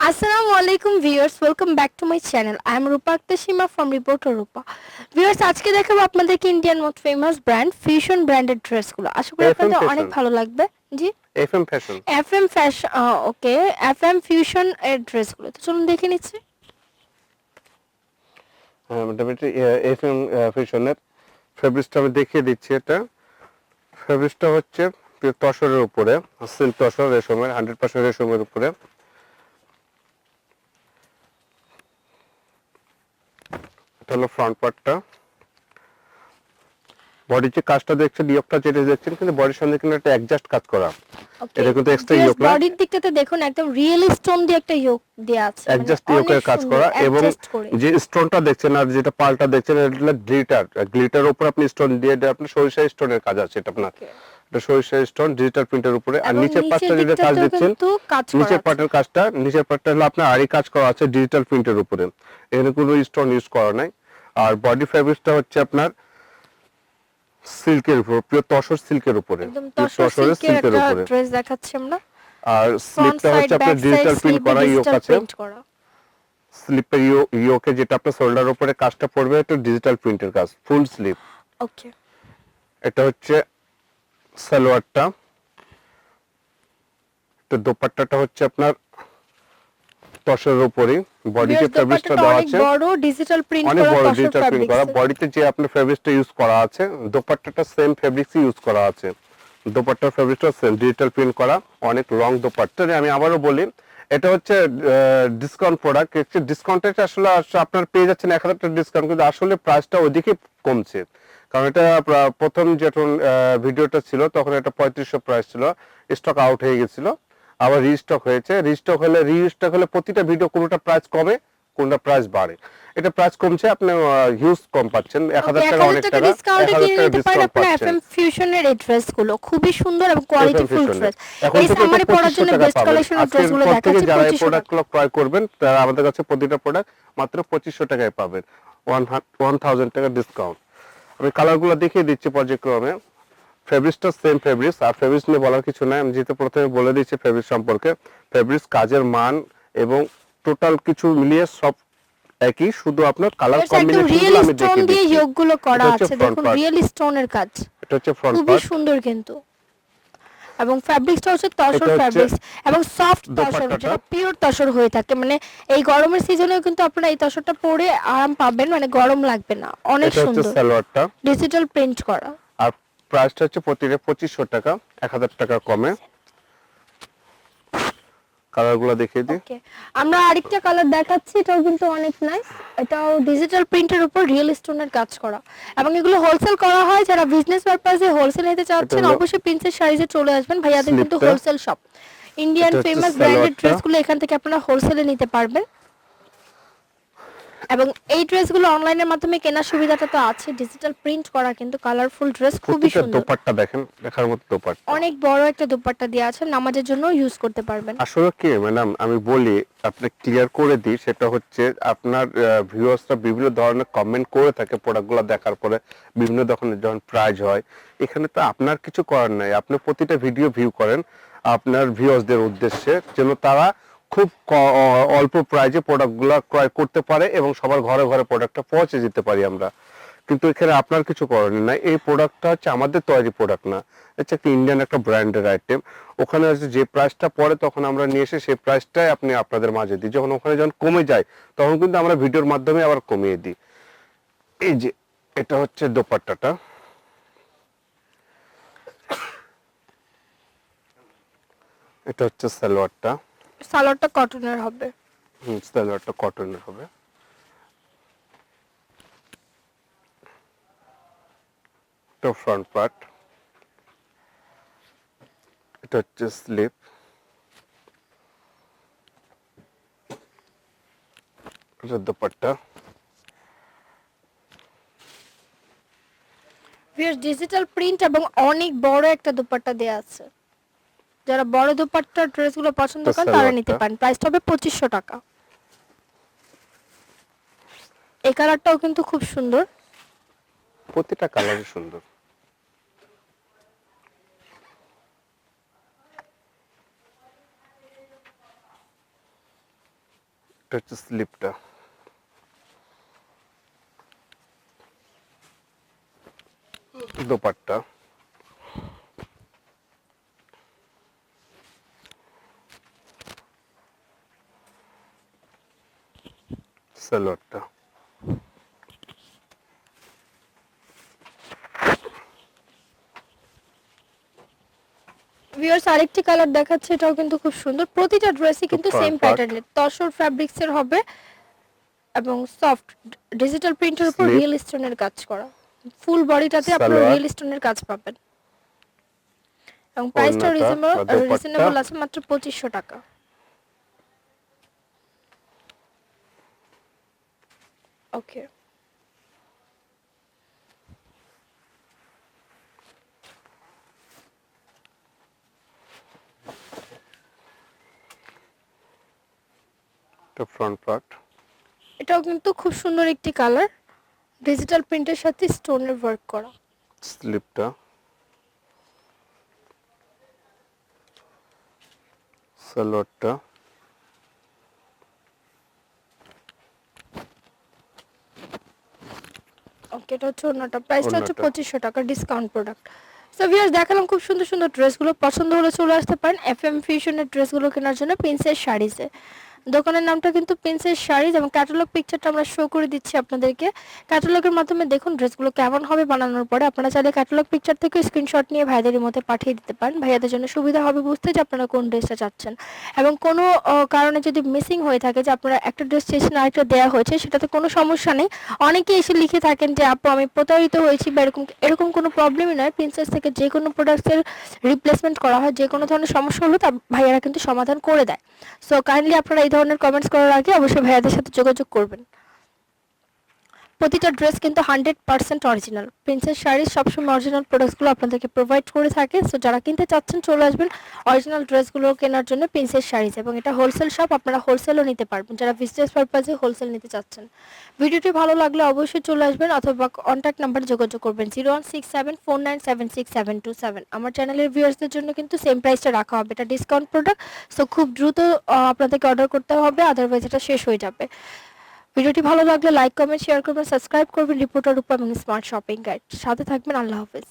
Assalamu alaikum viewers, welcome back to my channel. I am Rupa Akhtar from Reporter Rupa. Viewers, আজকে দেখাবো আপনাদেরকে Indian most famous brand fusion ব্র্যান্ডের ড্রেসগুলো। আশা করি আপনাদের অনেক ভালো লাগবে। জি, FM fashion okay, FM fusion এর ড্রেসগুলো। তো চলুন দেখে নিচ্ছি। মোটামুটি এফএম ফ্যাশনের ফেব্রিক্সটা আমি দেখিয়ে দিচ্ছি। এটা ফেব্রিক্সটা হচ্ছে তসরের উপরে, সিল্ক তসর রেশমের 100% রেশমের উপরে। এটা হলো ফ্রন্ট পার্টটা। বডির যে কাজটা দেখছেন, ইয়োকটা যেটা দেখছেন, কিন্তু বডির সঙ্গে কিন্তু একটা অ্যাডজাস্ট কাজ করা। এটা কিন্তু এক্সট্রা ইয়োক না, বডির দিকটাতে দেখুন একদম রিয়েল স্টোন দিয়ে একটা ইয়োক দেয়া আছে, মানে অ্যাডজাস্ট অনেক ইয়োকের কাজ সুন্দর করা। এবং অ্যাডজাস্ট করে। যে স্টোনটা দেখছেন আর যেটা পালটা দেখছেন, এটা গ্লিটার উপর আপনি স্টোন দিয়ে, এটা আপনি সরিষা স্টোনের কাজ আছে। এটা আপনার এটা সরিষা স্টোন ডিজিটাল প্রিন্টের উপরে। আর নিচের পার্টটা যেটা কাজ দেখছেন, নিচের পার্টের কাজটা, নিচের পার্টটা হলো আপনার আরি কাজ করা আছে ডিজিটাল প্রিন্টের উপরে। এখানে কোনো স্টোন ইউজ করা নাই। আর বডি ফেব্রিক্সটা হচ্ছে আপনার সিল্কের উপর, পিওর তসর সিল্কের উপরে, একদম তসর সিল্কের উপরে ড্রেস দেখাচ্ছি আমরা। আর স্লিপটা হচ্ছে আপনার ডিজিটাল প্রিন্ট করা ইয়োক আছে। স্লিপের ইয়োকে যেটা আপনার শোল্ডার উপরে কাজটা পড়বে, এটা ডিজিটাল প্রিন্টের কাজ, ফুল স্লিপ। ওকে, এটা হচ্ছে সালোয়ারটা। তো দোপাট্টাটা হচ্ছে আপনার তসরের উপরে, বডিতে ফেব্রিক্সটা দেওয়া আছে, অনেক বড় ডিজিটাল প্রিন্ট অনেক করা বড় তসর ডিজিটাল প্রিন্ট করা। ফেব্রিক্স। বডিতে যে আপনার ফেব্রিক্সটা ইউজ করা আছে, দোপাট্টাটা সেম ফেব্রিক্সই ইউজ করা আছে। দোপাট্টার ফেব্রিক্সটা সেম ডিজিটাল প্রিন্ট করা, অনেক লং দোপাট্টা। আমি আবারও বলি, এটা হচ্ছে ডিসকাউন্ট প্রোডাক্ট। ডিসকাউন্টে আসলে আপনার পেয়ে যাচ্ছেন 1000 টাকা ডিসকাউন্ট, কিন্তু আসলে প্রাইসটা ওইদিকে কমছে। কারণ এটা প্রথম যখন ভিডিওটা ছিল তখন এটা 3500 প্রাইস ছিল, স্টক আউট হয়ে গেছিল, আবার রিস্টক হয়েছে। রিস্টক হলে প্রতিটা ভিডিও কোনোটা প্রাইস কমে, কোনটা প্রাইস বাড়ে। এটা প্রাইস কমছে, আপনি হিউজ কম পাচ্ছেন। 1000 টাকা অনেক টাকা, 1000 টাকা ডিসকাউন্ট পাচ্ছেন। এফএম ফিউশনের এই ড্রেসগুলো খুবই সুন্দর এবং কোয়ালিটিফুল ড্রেস। এখন এই থেকে সামারে পরার জন্য 2500 বেস্ট টাকা পাবেন। কালেকশনের আজকের ড্রেসগুলো পর থেকে দেখাচ্ছি যারা এই 2500 টাকা। প্রোডাক্টগুলো ক্রয় করবেন, তারা আমাদের কাছে প্রতিটা প্রোডাক্ট মাত্র 2500 টাকায় পাবেন, 1000 টাকা ডিসকাউন্ট। আমি কালারগুলো দেখিয়ে দিচ্ছি পর্যায়ক্রমে। ফেব্রিক্সটা সেম ফেব্রিক্স, আর ফেব্রিক্স নিয়ে বলার কিছু নাই। আমি যেহেতু প্রথমে বলে দিচ্ছি ফেব্রিক্স সম্পর্কে, ফেব্রিক্স কাজের মান এবং টোটাল কিছু মিলিয়ে সব একই, শুধু আপনার কালার কম্বিনেশনগুলো আমি দেখিয়ে দিচ্ছি। দিয়ে ইয়োগগুলো করা আছে, দেখুন রিয়েল স্টোনের কাজ, এটা হচ্ছে ফ্রন্ট খুবই পার্ট। সুন্দর কিন্তু। এবং ফ্যাব্রিক্সটা হচ্ছে তসর ফ্যাব্রিক্স এবং সফট তসর, যেটা পিওর তসর হয়ে থাকে। মানে এই গরমের সিজনেও কিন্তু আপনারা এই তসরটা পরে আরাম পাবেন, মানে গরম লাগবে না, অনেক সুন্দর। এটা হচ্ছে সালোয়ারটা, ডিজিটাল প্রিন্ট করা। আর প্রাইসটা হচ্ছে প্রতিটা 2500 টাকা, 1000 টাকা কমে। কালারগুলো দেখিয়ে দিই। ওকে, আমরা আরেকটা কালার দেখাচ্ছি, এটাও কিন্তু অনেক নাইস। এটাও ডিজিটাল প্রিন্টের উপর রিয়েল স্টোনের কাজ করা, এবং এগুলো হোলসেল করা হয়। যারা বিজনেস পারপাসে হোলসেল নিতে চাচ্ছেন অবশ্যই প্রিন্সেস শাড়িজে চলে আসবেন, ভাইয়াদের কিন্তু wholesale shop. Indian famous branded ড্রেসগুলো এখান থেকে আপনারা হোলসেলে নিতে পারবেন। এবং এই ড্রেসগুলো অনলাইনের মাধ্যমে কেনার সুবিধাটা তো আছে। ডিজিটাল প্রিন্ট করা কিন্তু কালারফুল ড্রেস, খুবই সুন্দর। দোপাট্টা দেখেন, দেখার মতো দোপাট্টা, অনেক বড় একটা দোপাট্টা দেওয়া আছে, নামাজের জন্য ইউজ করতে পারবেন। আসলে কি ম্যাডাম, আমি বলি আপনি ক্লিয়ার করে দিই, সেটা হচ্ছে আপনার ভিউয়ার্সরা বিভিন্ন ধরনের কমেন্ট করে থাকে প্রোডাক্টগুলো দেখার পরে, বিভিন্ন ধরনের যখন প্রাইস হয়। এখানে তো আপনার কিছু করার নাই, আপনি প্রতিটা ভিডিও ভিউ করেন আপনার ভিউয়ার্সদের উদ্দেশ্যে, যেন তারা খুব অল্প প্রাইজে প্রোডাক্টগুলো ক্রয় করতে পারে এবং সবার ঘরে ঘরে প্রোডাক্টটা পৌঁছে যেতে পারি আমরা। কিন্তু এখানে আপনার কিছু করার নাই। এই প্রোডাক্টটা হচ্ছে আমাদের তৈরি প্রোডাক্ট না, হচ্ছে একটা ইন্ডিয়ান একটা ব্র্যান্ডের আইটেম। ওখানে হচ্ছে যে প্রাইসটা পড়ে তখন আমরা নিয়ে এসে সেই প্রাইসটাই আপনি আপনাদের মাঝে দিই। যখন ওখানে যখন কমে যায় তখন কিন্তু আমরা ভিডিওর মাধ্যমে আবার কমিয়ে দিই। এই যে এটা হচ্ছে দোপাট্টাটা, এটা হচ্ছে সালোয়ারটা। সালোয়ারটা কটনের হবে। সালোয়ারটা কটনের হবে। এটা ফ্রন্ট পার্ট, এটা হচ্ছে স্লিপ, এটা দোপাট্টা। ডিজিটাল প্রিন্ট এবং অনেক বড় একটা দুপাট্টা দেয়া আছে। যারা বড় দুপাট্টার ড্রেসগুলো পছন্দ করেন তারা নিতে পারেন। প্রাইসটা হবে 2500 টাকা। এই কালারটাও কিন্তু খুব সুন্দর, প্রতিটা কালারই সুন্দর। এটা হচ্ছে স্লিপটা, দোপাট্টা, সালোয়ারটা। ভিউয়ার্স আরেকটি কালার দেখাচ্ছে, এটাও কিন্তু খুব সুন্দর। প্রতিটা ড্রেসই কিন্তু front সেম part। প্যাটার্নের তসর ফ্যাব্রিক্স এর হবে এবং সফট ডিজিটাল প্রিন্টের উপর স্লিপ, রিয়েল স্টোনের কাজ করা। ফুল বডিটাতে আপনারা সালোয়ার, রিয়েল স্টোনের কাজ পাবেন এবং প্রাইসটা ওড়নাটা বা দোপাট্টা, রিজনেবল আছে, মাত্র 2500 টাকা। ওকে, এটা ফ্রন্ট পার্ট, এটাও কিন্তু খুব সুন্দর একটি কালার, ডিজিটাল প্রিন্টের সাথে স্টোনের ওয়ার্ক করা। স্লিপটা, সালোয়ারটা, ওকে, এটা হচ্ছে ওড়নাটা, প্রাইসটা হচ্ছে ওড়নাটা। 2500 টাকা, ডিসকাউন্ট প্রোডাক্ট। সো ভিউয়ার্স দেখালাম খুব সুন্দর সুন্দর ড্রেসগুলো, পছন্দ হলে চলে আসতে পারেন এফএম ফিউশনের ড্রেসগুলো কেনার জন্য প্রিন্সেস শাড়িজে। দোকানের নামটা কিন্তু প্রিন্সেস শাড়িজ এবং ক্যাটালগ পিকচারটা আমরা শো করে দিচ্ছি আপনাদেরকে। ক্যাটালগের মাধ্যমে দেখুন ড্রেসগুলো কেমন হবে বানানোর পরে। আপনারা চাইলে ক্যাটালগ পিকচার থেকে স্ক্রিনশট নিয়ে ভাইদের মধ্যে পাঠিয়ে দিতে পারেন, ভাইয়াদের জন্য সুবিধা হবে বুঝতে যে আপনারা কোন ড্রেসটা চাচ্ছেন। এবং কোনো কারণে যদি মিসিং হয়ে থাকে যে আপনারা একটা ড্রেস চেয়েছেন আরেকটা দেওয়া হয়েছে, সেটাতে কোনো সমস্যা নেই। অনেকে এসে লিখে থাকেন যে আপু আমি প্রতারিত হয়েছি বা এরকম এরকম কোনো প্রবলেমই নয়। প্রিন্সেস থেকে যে কোনো প্রোডাক্টের রিপ্লেসমেন্ট করা হয়, যে কোনো ধরনের সমস্যা হলে তা ভাইয়ারা কিন্তু সমাধান করে দেয়। সো কাইন্ডলি আপনারা এই ধরনের কমেন্টস করার আগে অবশ্যই ভাইয়াদের সাথে যোগাযোগ করবেন। প্রতিটা ড্রেস কিন্তু 100% অরিজিনাল। প্রিন্সেস শাড়ি সবসময় অরিজিনাল প্রোডাক্টসগুলো আপনাদেরকে প্রোভাইড করে থাকে। সো যারা কিনতে চাচ্ছেন চলে আসবেন অরিজিনাল ড্রেসগুলো কেনার জন্য প্রিন্সেস শাড়িজ, এবং এটা হোলসেল শপ, আপনারা হোলসেলও নিতে পারবেন যারা বিজনেস পারপাসে হোলসেল নিতে চাচ্ছেন। ভিডিওটি ভালো লাগলে অবশ্যই চলে আসবেন অথবা কন্ট্যাক্ট নাম্বারে যোগাযোগ করবেন 016749762727। আমার চ্যানেলের ভিউয়ার্সদের জন্য কিন্তু সেম প্রাইসটা রাখা হবে, এটা ডিসকাউন্ট প্রোডাক্ট। সো খুব দ্রুত আপনাদেরকে অর্ডার করতে হবে, আদারওয়াইজ এটা শেষ হয়ে যাবে। ভিডিওটি ভালো লাগলে লাইক কমেন্ট শেয়ার করবেন, সাবস্ক্রাইব করবেন রিপোর্টার রূপা এবং স্মার্ট শপিং গাইড। সাথে থাকবেন। আল্লাহ হাফেজ।